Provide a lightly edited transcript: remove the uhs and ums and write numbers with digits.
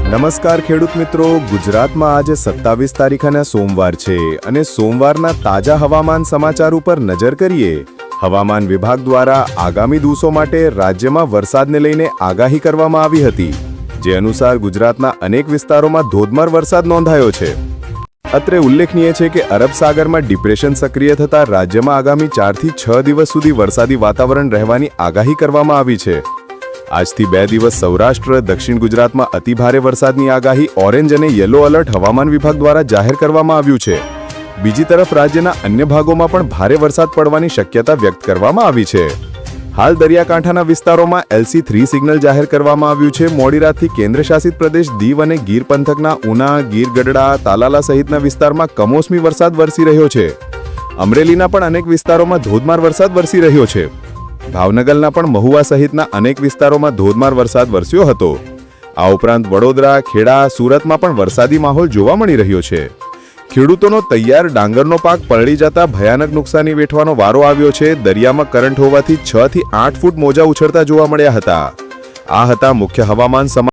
નમસ્કાર ખેડૂત મિત્રો, ગુજરાતમાં આજે 27 તારીખના સોમવાર છે અને સોમવારના તાજા હવામાન સમાચાર ઉપર નજર કરીએ। હવામાન વિભાગ દ્વારા આગામી દિવસો માટે રાજ્યમાં વરસાદને લઈને આગાહી કરવામાં આવી હતી, જે અનુસાર ગુજરાતના અનેક વિસ્તારોમાં ધોધમાર વરસાદ નોંધાયો છે। અત્રે ઉલ્લેખનીય છે કે અરબ સાગરમાં ડિપ્રેશન સક્રિય થતા રાજ્યમાં આગામી 4 થી 6 દિવસ સુધી વરસાદી વાતાવરણ રહેવાની આગાહી કરવામાં આવી છે। આજથી 2 દિવસ સૌરાષ્ટ્ર, દક્ષિણ ગુજરાતમાં અતિભારે વરસાદની આગાહી ઓરેન્જ અને યલો એલર્ટ હવામાન વિભાગ દ્વારા જાહેર કરવામાં આવ્યું છે। બીજી તરફ રાજ્યના અન્ય ભાગોમાં પણ ભારે વરસાદ પડવાની શક્યતા વ્યક્ત કરવામાં આવી છે। હાલ દરિયાકાંઠાના વિસ્તારોમાં LC3 સિગ્નલ જાહેર કરવામાં આવ્યું છે। મોડી રાતથી કેન્દ્રશાસિત પ્રદેશ દીવ અને ગીર પંથકના ઉના, ગીર ગઢડા, તાલાલા સહિતના વિસ્તારમાં કમોસમી વરસાદ વરસી રહ્યો છે। અમરેલીના પણ અનેક વિસ્તારોમાં ધોધમાર વરસાદ વરસી રહ્યો છે। ભાવનગરના પણ મહુવા સહિતના અનેક વિસ્તારોમાં ધોધમાર વરસાદ વરસ્યો હતો। આ ઉપરાંત વડોદરા, ખેડા, સુરતમાં પણ વરસાદી માહોલ જોવા મળી રહ્યો છે। ખેડૂતોનો તૈયાર ડાંગરનો પાક પલળી જતા ભયાનક નુકસાની વેઠવાનો વારો આવ્યો છે। દરિયામાં કરંટ હોવાથી 6 થી 8 ફૂટ મોજા ઉછળતા જોવા મળ્યા હતા। આ હતા મુખ્ય હવામાન